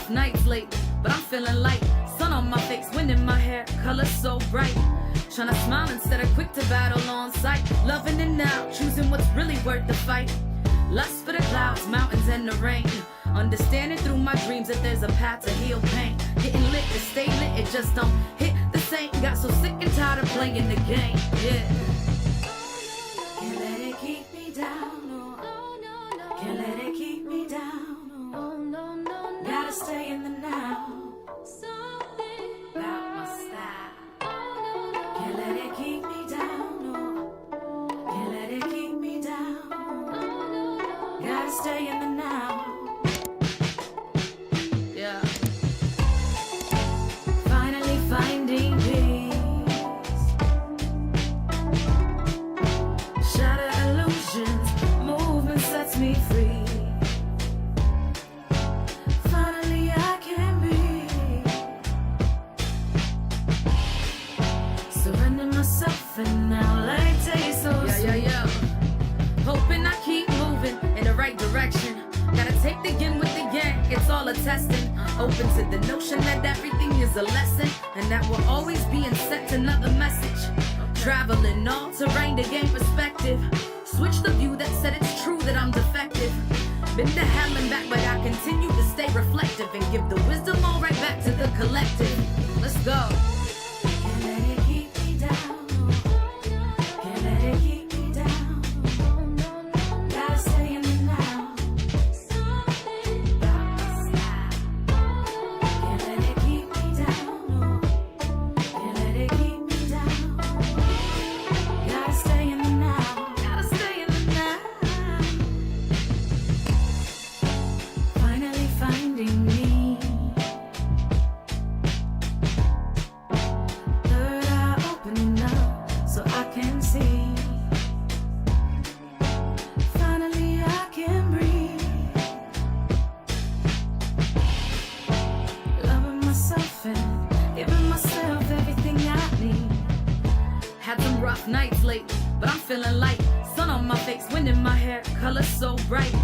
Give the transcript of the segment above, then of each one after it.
rough nights lately, but I'm feeling light. Sun on my face, wind in my hair, color so bright. Tryna smile instead of quick to battle on sight. Loving it now, choosing what's really worth the fight. Lust for the clouds, mountains, and the rain. Understanding through my dreams that there's a path to heal pain. Getting lit to stay lit, it just don't hit the same. Got so sick and tired of playing the game, yeah. Can't let it keep me down, no. Can't let it keep me down, no. Gotta stay in the now. About my style. Can't let it keep me down, no. Can't let it keep me down. Gotta stay in the now. Yeah. Finally finding peace. Shatter illusions, movement sets me free. Finally I can breathe. Surrender myself and now let it taste so sweet. Yeah. Hoping I keep moving in the right direction. Gotta take the yin with the yang, it's all a testing. Open to the notion that everything is a lesson, and that we're always being sent another message. Traveling all terrain to gain perspective. Switch the view that said it's true that I'm defective. Been to hell and back, but I continue to stay reflective and give the wisdom all right back to the collective. Let's go. Can't let it keep me down. Can't let it keep me down. Gotta stay in the now. Can't let it keep me down. Can't let it keep me down. Gotta stay in the now. Gotta stay in the now. Finally finding me. Third eye opening up so I can see. Finally I can breathe. Loving myself and giving myself everything I need. Had some rough nights lately, but I'm feeling light. Sun on my face, wind in my hair, color so bright.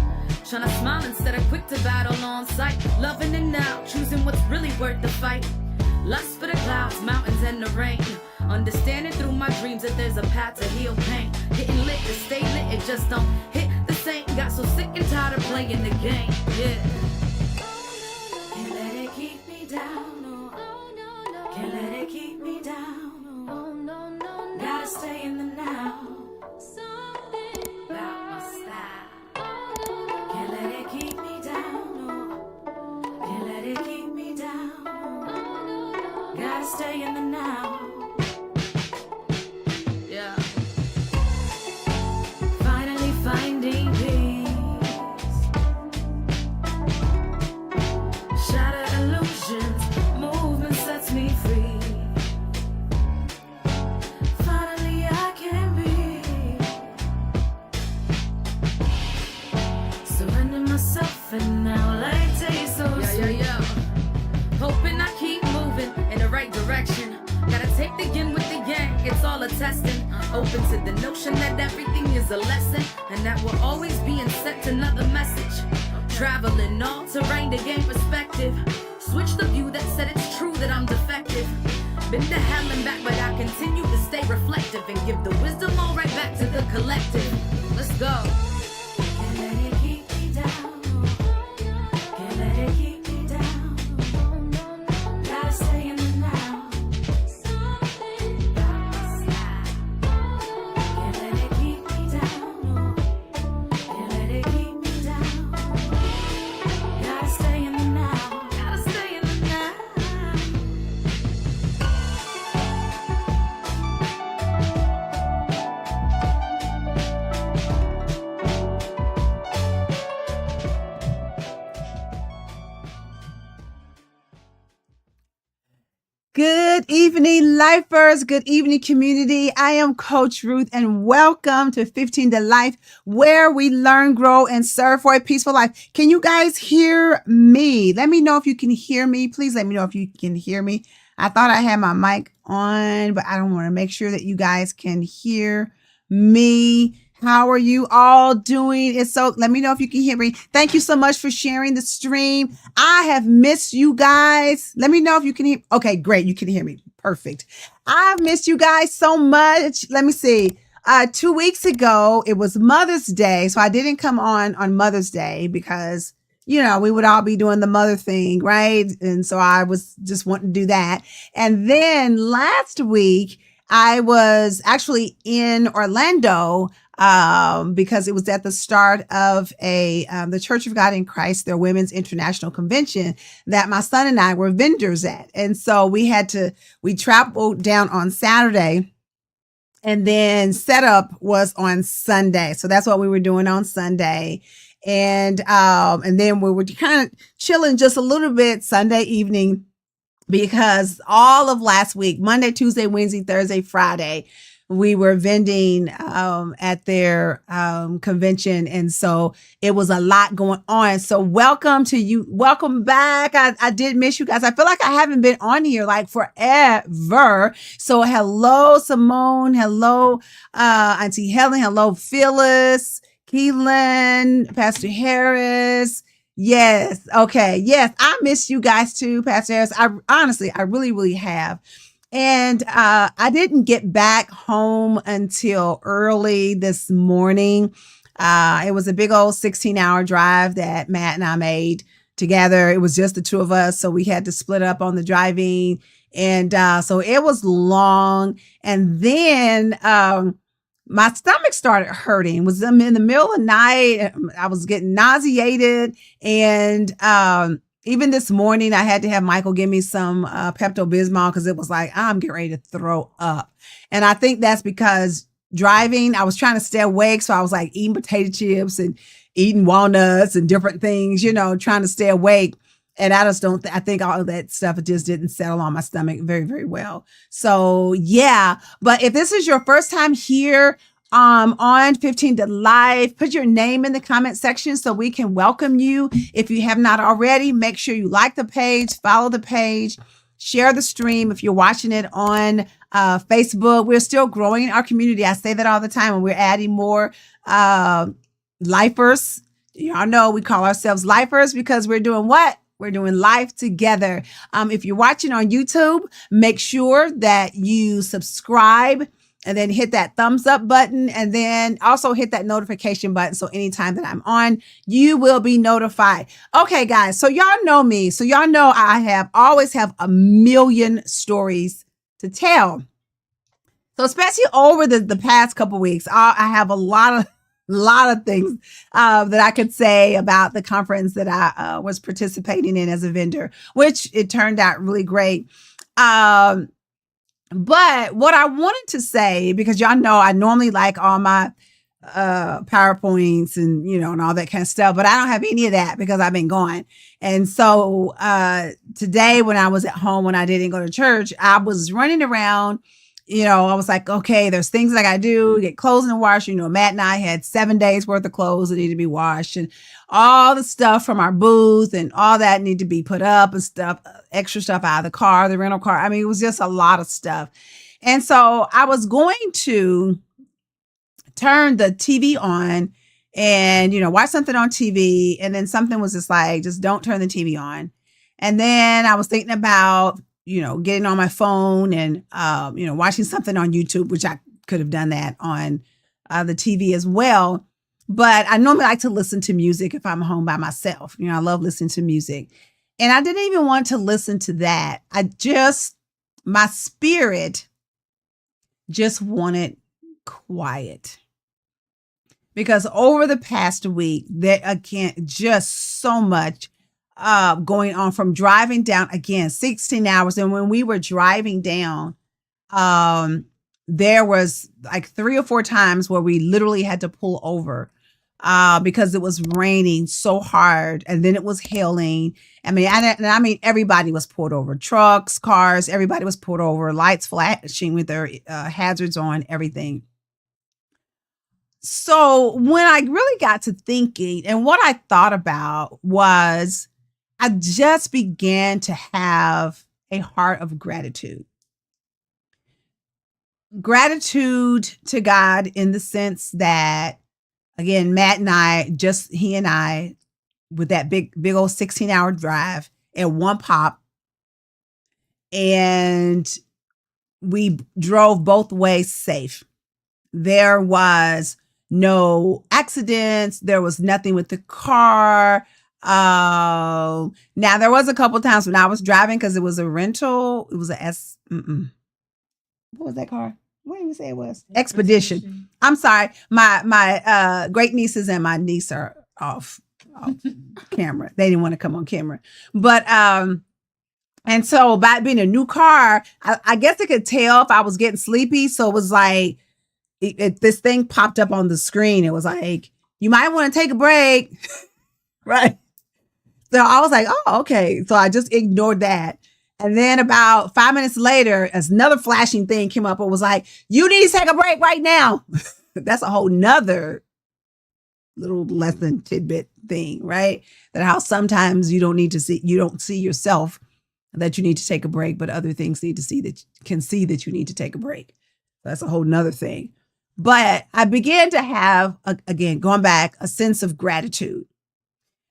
Tryna smile instead of quick to battle on sight. Loving it now, choosing what's really worth the fight. Lust for the clouds, mountains, and the rain. Understanding through my dreams that there's a path to heal pain. Getting lit to stay lit, it just don't hit the same. Got so sick and tired of playing the game, yeah. Can't let it keep me down, no. Can't let it keep me down, no. Gotta stay in the now. About my style. Can't let it keep me down, no. Can't let it keep me down. Gotta stay in the now. Yeah. Finally finding peace. Shatter illusions, movement sets me free. Finally I can breathe. Surrender myself and now let it taste so sweet. Yeah. Hoping I keep moving in the right direction. Gotta take the yin with the yang, it's all a testing. Open to the notion that everything is a lesson, and that we're always being sent another message. Traveling all terrain to gain perspective. Switch the view that said it's true that I'm defective. Been to hell and back, but I continue to stay reflective and give the wisdom all right back to the collective. Let's go. Can't let it keep me down. Can't let it keep me down. Gotta stay in the now. Can't let it keep me down. Can't let it keep me down. Gotta stay in the now. Gotta stay in the now. Good evening, lifers. Good evening, community. I am Coach Ruth, and welcome to 15 to Life, where we learn, grow, and serve for a peaceful life. Can you guys hear me? Let me know if you can hear me. Please let me know if you can hear me. I thought I had my mic on, but I don't want to make sure that you guys can hear me. How are you all doing? Let me know if you can hear me. Thank you so much for sharing the stream. I have missed you guys. Let me know if you can hear. Okay, great. You can hear me. Perfect. I've missed you guys so much. Let me see. 2 weeks ago, it was Mother's Day. So I didn't come on Mother's Day because, we would all be doing the mother thing, right? And so I was just wanting to do that. And then last week, I was actually in Orlando because it was at the start of the Church of God in Christ, their Women's International Convention that my son and I were vendors at. And so we traveled down on Saturday, and then setup was on Sunday. So that's what we were doing on Sunday. And then we were kind of chilling just a little bit Sunday evening, because all of last week, Monday, Tuesday, Wednesday, Thursday, Friday, we were vending at their convention. And so it was a lot going on. So welcome to you. Welcome back. I did miss you guys. I feel like I haven't been on here like forever. So hello, Simone. Hello, Auntie Helen. Hello, Phyllis, Keelan, Pastor Harris. Yes. Okay. Yes. I miss you guys too, Pastor Harris. I really, really have. And I didn't get back home until early this morning. It was a big old 16-hour drive that Matt and I made together. It was just the two of us, so we had to split up on the driving. And so it was long. And then my stomach started hurting. It was in the middle of the night. I was getting nauseated. And even this morning, I had to have Michael give me some Pepto-Bismol because it was like, I'm getting ready to throw up. And I think that's because driving, I was trying to stay awake. So I was like eating potato chips and eating walnuts and different things, trying to stay awake. And I just I think all of that stuff, it just didn't settle on my stomach very, very well. So yeah, but if this is your first time here on 15 to Life, put your name in the comment section so we can welcome you. If you have not already, make sure you like the page, follow the page, share the stream. If you're watching it on Facebook, we're still growing our community. I say that all the time, and we're adding more lifers. Y'all know we call ourselves lifers because we're doing what? We're doing life together. If you're watching on YouTube, make sure that you subscribe and then hit that thumbs up button, and then also hit that notification button. So anytime that I'm on, you will be notified. Okay, guys. So y'all know me. So y'all know I always have a million stories to tell. So especially over the past couple weeks, I have a lot of things that I could say about the conference that I was participating in as a vendor, which it turned out really great. But what I wanted to say, because y'all know I normally like all my PowerPoints and, and all that kind of stuff, but I don't have any of that because I've been gone. And so today when I was at home, when I didn't go to church, I was running around. I was like, okay, there's things I gotta do, get clothes in the wash. Matt and I had 7 days worth of clothes that need to be washed, and all the stuff from our booth and all that need to be put up and stuff, extra stuff out of the car, the rental car. I mean, it was just a lot of stuff. And so I was going to turn the TV on and, watch something on TV. And then something was just like, just don't turn the TV on. And then I was thinking about, getting on my phone and, watching something on YouTube, which I could have done that on the TV as well. But I normally like to listen to music if I'm home by myself. I love listening to music. And I didn't even want to listen to that. My spirit just wanted quiet. Because over the past week, there again, just so much going on, from driving down, again, 16 hours. And when we were driving down, there was like 3 or 4 times where we literally had to pull over because it was raining so hard, and then it was hailing. I mean, everybody was pulled over. Trucks, cars, everybody was pulled over. Lights flashing with their hazards on, everything. So when I really got to thinking, and what I thought about was, I just began to have a heart of gratitude. gratitude to God in the sense that, again, Matt and I, just he and I, with that big old 16-hour drive and one pop, and we drove both ways safe. There was no accidents. There was nothing with the car. Now there was a couple times when I was driving because it was a rental. It was a what was that car? What did we say it was? Expedition. I'm sorry. My great nieces and my niece are off camera. They didn't want to come on camera. But and so by being a new car, I guess it could tell if I was getting sleepy. So it was like this thing popped up on the screen. It was like, you might want to take a break. Right. So I was like, oh, okay. So I just ignored that. And then about 5 minutes later, as another flashing thing came up, it was like, you need to take a break right now. That's a whole nother little lesson tidbit thing, right? That how sometimes you don't see yourself that you need to take a break, but other things need to see that you need to take a break. That's a whole nother thing. But I began to have, again, going back, a sense of gratitude.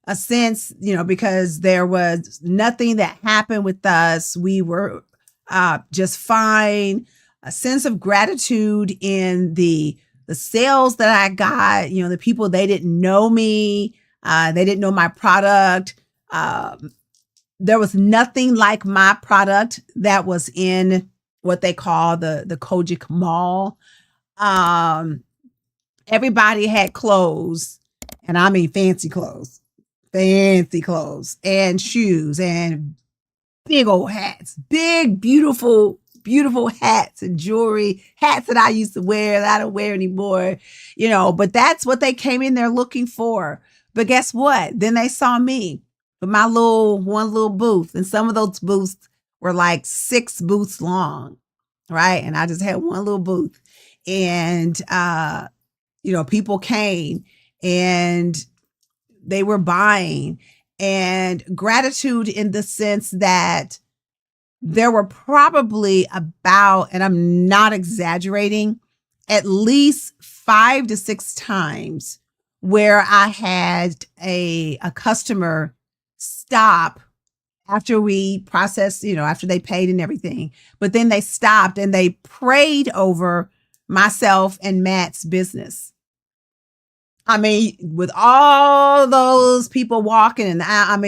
A sense, because there was nothing that happened with us. We were just fine. A sense of gratitude in the sales that I got, the people, they didn't know me. They didn't know my product. There was nothing like my product that was in what they call the Kojic Mall. Everybody had clothes, and I mean fancy clothes and shoes and big old hats, big, beautiful hats and jewelry, hats that I used to wear that I don't wear anymore, but that's what they came in there looking for. But guess what? Then they saw me with my one little booth, and some of those booths were like 6 booths long, right? And I just had one little booth, and, people came and they were buying, and gratitude in the sense that there were probably about, and I'm not exaggerating, at least 5 to 6 times where I had a customer stop after we processed, after they paid and everything, but then they stopped and they prayed over myself and Matt's business. I mean, with all those people walking, and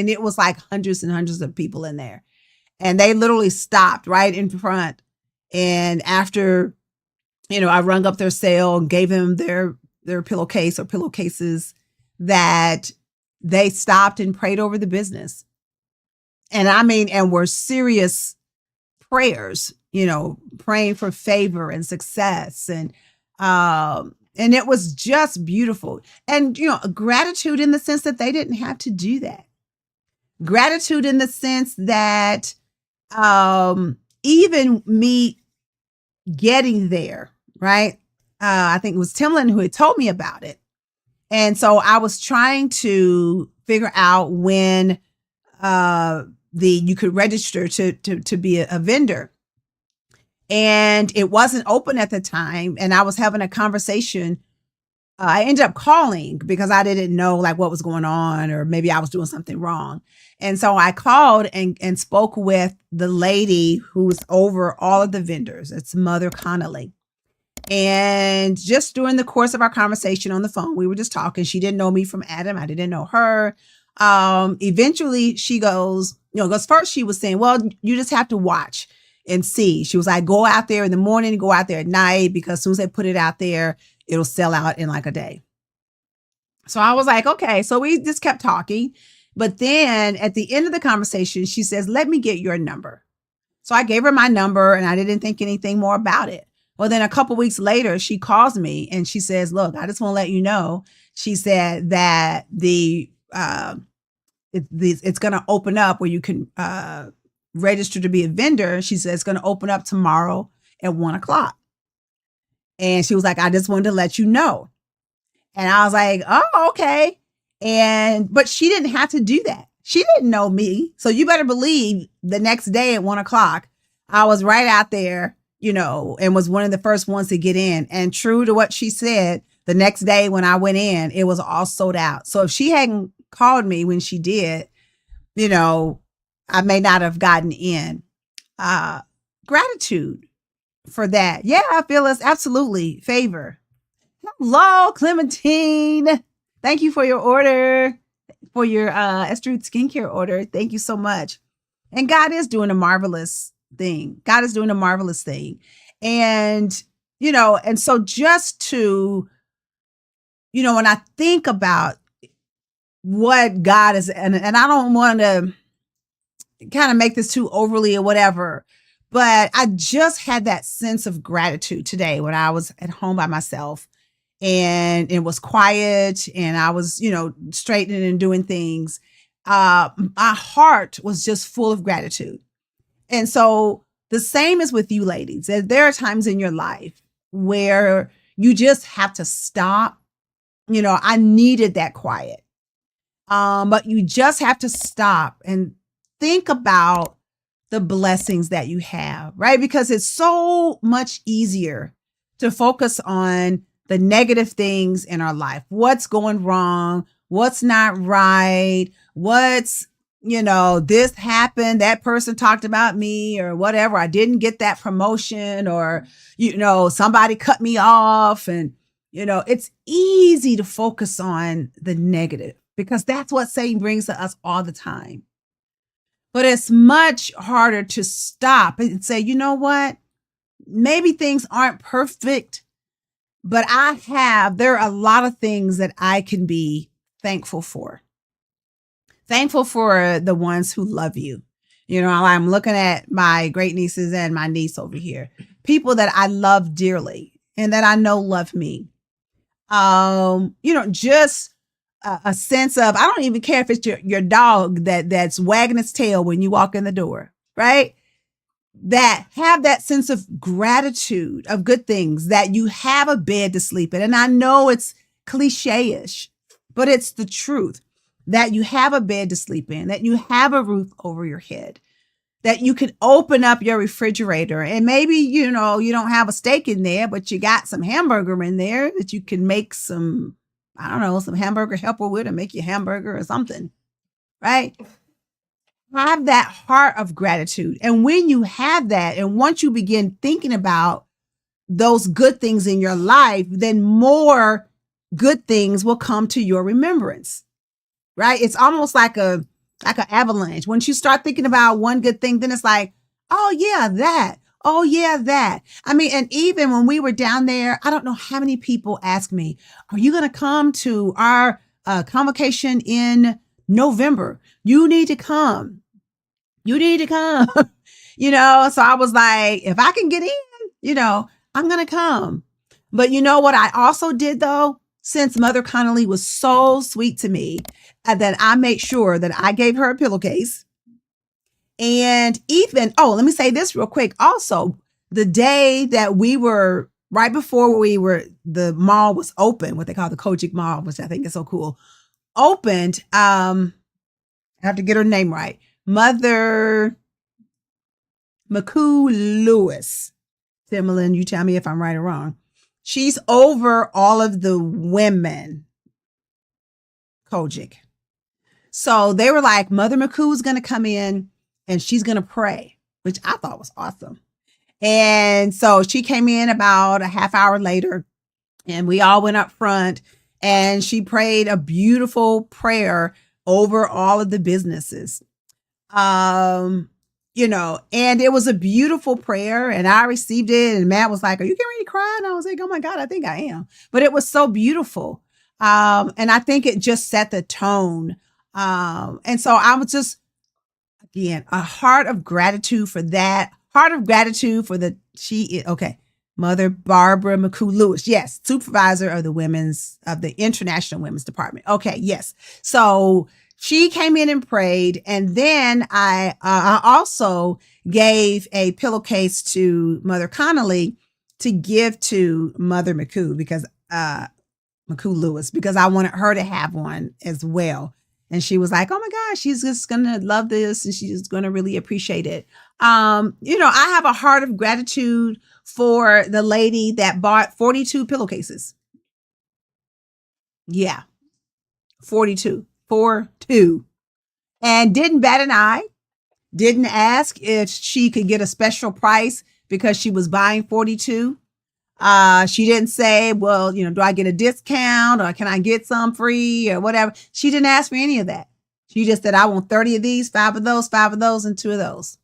it was like hundreds and hundreds of people in there. And they literally stopped right in front. And after, I rung up their sale and gave them their pillowcase or pillowcases, that they stopped and prayed over the business. And were serious prayers, praying for favor and success. And it was just beautiful. And, gratitude in the sense that they didn't have to do that. Gratitude in the sense that even me getting there, right? I think it was Timlin who had told me about it. And so I was trying to figure out when you could register to be a vendor. And it wasn't open at the time. And I was having a conversation. I ended up calling because I didn't know what was going on, or maybe I was doing something wrong. And so I called and spoke with the lady who's over all of the vendors. It's Mother Connolly. And just during the course of our conversation on the phone, we were just talking. She didn't know me from Adam. I didn't know her. Eventually she goes, because first she was saying, well, you just have to watch and see. She was like, go out there in the morning, go out there at night, because as soon as they put it out there, it'll sell out in like a day. So I was like, okay. So we just kept talking. But then at the end of the conversation, she says, let me get your number. So I gave her my number, and I didn't think anything more about it. Well, then a couple weeks later, she calls me and she says, look, I just want to let you know. She said that it's going to open up where you can register to be a vendor. She said it's going to open up tomorrow at 1:00. And she was like, I just wanted to let you know. And I was like, oh, okay. But she didn't have to do that. She didn't know me. So you better believe the next day at 1:00, I was right out there and was one of the first ones to get in. And true to what she said, the next day when I went in, it was all sold out. So if she hadn't called me when she did, I may not have gotten in. Gratitude for that. Yeah, I feel it's absolutely favor. Hello, Clementine. Thank you for your order, for your Esther skincare order. Thank you so much. And God is doing a marvelous thing. God is doing a marvelous thing. And, and so just to, when I think about what God is, and I don't want to kind of make this too overly or whatever, but I just had that sense of gratitude today when I was at home by myself and it was quiet and I was, straightening and doing things. My heart was just full of gratitude. And so the same is with you ladies. There are times in your life where you just have to stop. I needed that quiet. But you just have to stop and think about the blessings that you have, right? Because it's so much easier to focus on the negative things in our life. What's going wrong? What's not right? What's, this happened, that person talked about me or whatever. I didn't get that promotion or, somebody cut me off. And, it's easy to focus on the negative because that's what Satan brings to us all the time. But it's much harder to stop and say, you know what? Maybe things aren't perfect, but there are a lot of things that I can be thankful for. Thankful for the ones who love you. I'm looking at my great nieces and my niece over here, people that I love dearly and that I know love me. Just a sense of, I don't even care if it's your dog that's wagging its tail when you walk in the door, right? That have that sense of gratitude of good things, that you have a bed to sleep in. And I know it's cliche-ish, but it's the truth, that you have a bed to sleep in, that you have a roof over your head, that you can open up your refrigerator and maybe, you don't have a steak in there, but you got some hamburger in there that you can make some hamburger helper with and make you hamburger or something, right? Have that heart of gratitude. And when you have that, and once you begin thinking about those good things in your life, then more good things will come to your remembrance, right? It's almost like an avalanche. Once you start thinking about one good thing, then it's like, oh yeah, that. Oh yeah, that. I mean, and even when we were down there, I don't know how many people asked me, are you going to come to our convocation in November? You need to come. You need to come. So I was like, if I can get in, I'm going to come. But you know what I also did though? Since Mother Connolly was so sweet to me, that I made sure that I gave her a pillowcase. And even, let me say this real quick. Also, the day that right before the mall was open, what they call the Kojic Mall, which I think is so cool, opened, I have to get her name right, Mother McCoo Lewis. Timberland, you tell me if I'm right or wrong. She's over all of the women, Kojic. So they were like, Mother McCoo's going to come in and she's going to pray, which I thought was awesome. And so she came in about a half hour later and we all went up front and she prayed a beautiful prayer over all of the businesses. And it was a beautiful prayer and I received it and Matt was like, are you getting ready to cry? And I was like, oh my God, I think I am. But it was so beautiful. And I think it just set the tone. And so I was just, again, a heart of gratitude for that. Heart of gratitude for Mother Barbara McCoo Lewis. Yes. Supervisor of the International Women's Department. Okay. Yes. So she came in and prayed. And then I also gave a pillowcase to Mother Connolly to give to Mother McCoo McCoo Lewis, because I wanted her to have one as well. And she was like, oh my gosh, she's just going to love this and she's going to really appreciate it. I have a heart of gratitude for the lady that bought 42 pillowcases. Yeah, 42, 4-2. And didn't bat an eye, didn't ask if she could get a special price because she was buying 42. She didn't say, well, do I get a discount or can I get some free or whatever? She didn't ask for any of that. She just said, I want 30 of these, 5 of those, and 2 of those.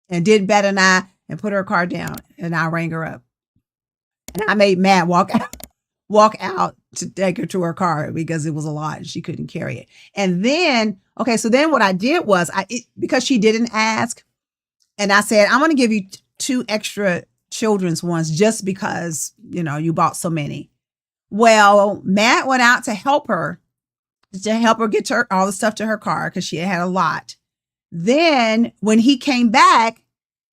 And didn't bat an eye and put her card down. And I rang her up. And I made Matt walk out to take her to her car because it was a lot and she couldn't carry it. And then, so then what I did was because she didn't ask, and I said, I'm going to give you 2 extra children's ones just because, you bought so many. Well, Matt went out to help her get all the stuff to her car because she had a lot. Then when he came back,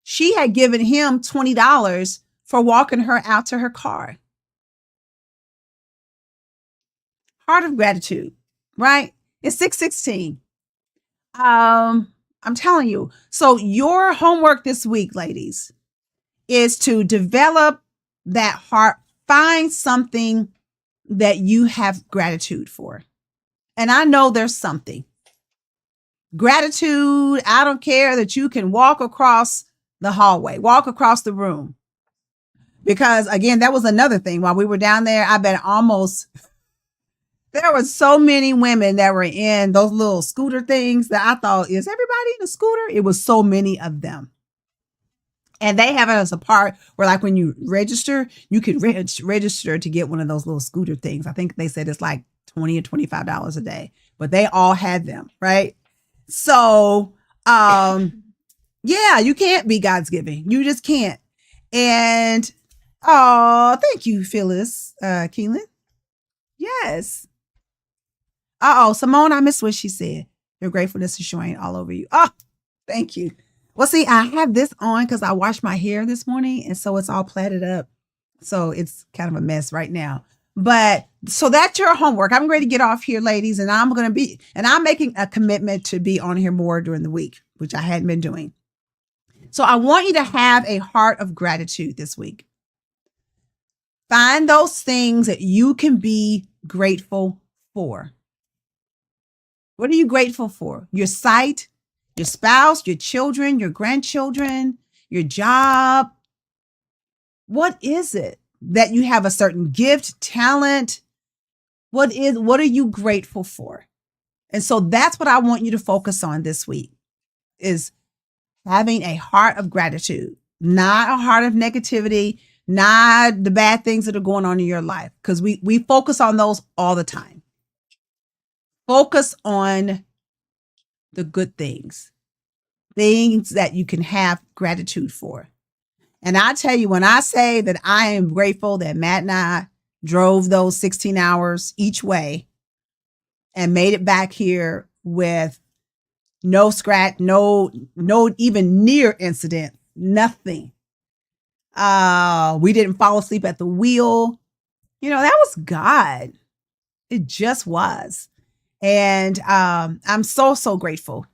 she had given him $20 for walking her out to her car. Heart of gratitude, right? It's 6:16. I'm telling you. So your homework this week, ladies, is to develop that heart. Find something that you have gratitude for. And I know there's something. Gratitude, I don't care that you can walk across the hallway, walk across the room. Because again, that was another thing. While we were down there, I bet there were so many women that were in those little scooter things that I thought, is everybody in a scooter? It was so many of them. And they have it as a part where, like, when you register, you can register to get one of those little scooter things. I think they said it's like $20 or $25 a day, but they all had them, right? So, yeah, you can't be God's giving. You just can't. And, thank you, Phyllis, Keelan. Yes. Simone, I missed what she said. Your gratefulness is showing all over you. Oh, thank you. Well, see, I have this on because I washed my hair this morning, and so it's all plaited up. So it's kind of a mess right now. But so that's your homework. I'm ready to get off here, ladies, and I'm making a commitment to be on here more during the week, which I hadn't been doing. So I want you to have a heart of gratitude this week. Find those things that you can be grateful for. What are you grateful for? Your sight, your spouse, your children, your grandchildren, your job. What is it that you have a certain gift, talent? What are you grateful for? And so that's what I want you to focus on this week, is having a heart of gratitude, not a heart of negativity, not the bad things that are going on in your life, because we focus on those all the time. Focus on the good things that you can have gratitude for. And I tell you, when I say that I am grateful that Matt and I drove those 16 hours each way and made it back here with no scratch, no even near incident, nothing. We didn't fall asleep at the wheel. That was God. It just was. And I'm so, so grateful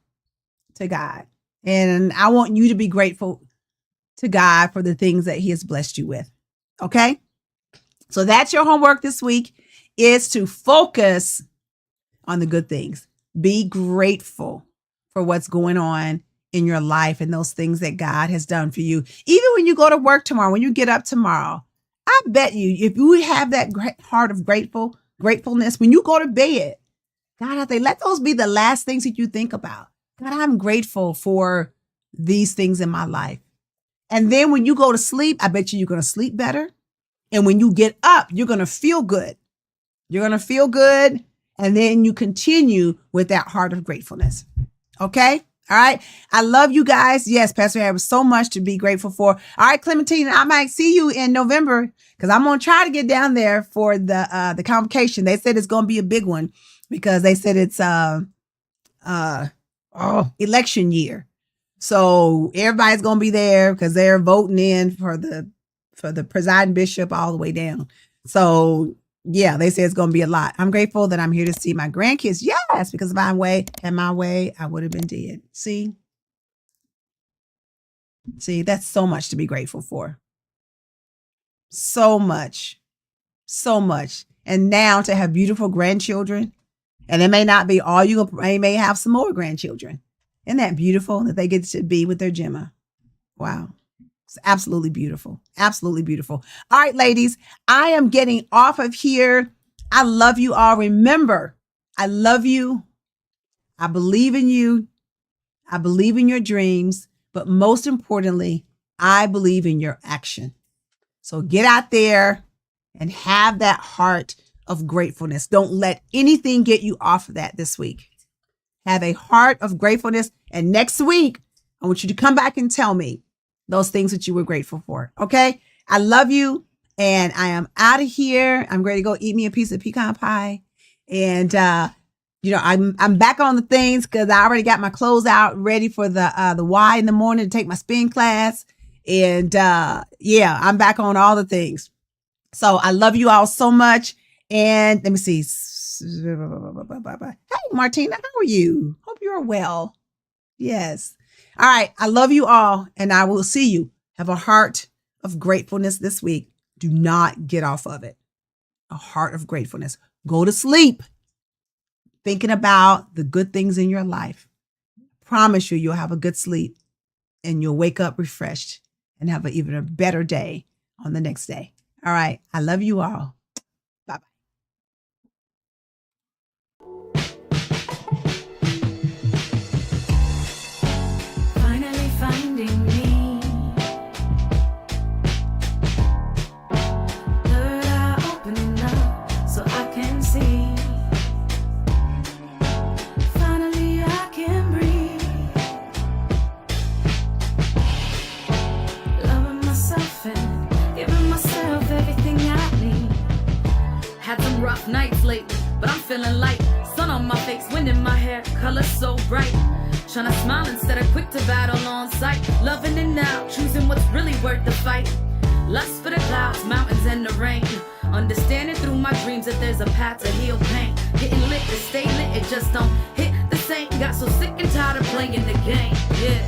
to God. And I want you to be grateful to God for the things that he has blessed you with. Okay? So that's your homework this week, is to focus on the good things. Be grateful for what's going on in your life and those things that God has done for you. Even when you go to work tomorrow, when you get up tomorrow, I bet you, if you have that heart of gratefulness, when you go to bed, God, I think, let those be the last things that you think about. God, I'm grateful for these things in my life. And then when you go to sleep, I bet you're going to sleep better. And when you get up, you're going to feel good. You're going to feel good. And then you continue with that heart of gratefulness. Okay? All right. I love you guys. Yes, Pastor, I have so much to be grateful for. All right, Clementine, I might see you in November because I'm going to try to get down there for the convocation. They said it's going to be a big one because they said it's election year. So everybody's going to be there because they're voting in for the presiding bishop all the way down. So Yeah, they say it's going to be a lot. I'm grateful that I'm here to see my grandkids. Yes, because if I had my way, I would have been dead. See, that's so much to be grateful for. So much, so much. And now to have beautiful grandchildren, and it may not be all you may have some more grandchildren. Isn't that beautiful that they get to be with their Gemma? Wow. It's absolutely beautiful. Absolutely beautiful. All right, ladies, I am getting off of here. I love you all. Remember, I love you. I believe in you. I believe in your dreams. But most importantly, I believe in your action. So get out there and have that heart of gratefulness. Don't let anything get you off of that this week. Have a heart of gratefulness. And next week, I want you to come back and tell me those things that you were grateful for. Okay? I love you. And I am out of here. I'm ready to go eat me a piece of pecan pie. And, I'm back on the things because I already got my clothes out ready for the Y in the morning to take my spin class. And I'm back on all the things. So I love you all so much. And let me see. Hey, Martina, how are you? Hope you're well. Yes. All right. I love you all. And I will see you. Have a heart of gratefulness this week. Do not get off of it. A heart of gratefulness. Go to sleep thinking about the good things in your life. Promise you'll have a good sleep and you'll wake up refreshed and have even a better day on the next day. All right. I love you all. Bye-bye. Finally finding me. Third eye opening up so I can see. Finally I can breathe. Loving myself and giving myself everything I need. Had some rough nights lately, but I'm feeling light. Sun on my face, wind in my hair, color so bright. Tryna smile instead of quick to battle on sight. Loving it now, choosing what's really worth the fight. Lust for the clouds, mountains, and the rain. Understanding through my dreams that there's a path to heal pain. Getting lit to stay lit, it just don't hit the same. Got so sick and tired of playing the game, yeah.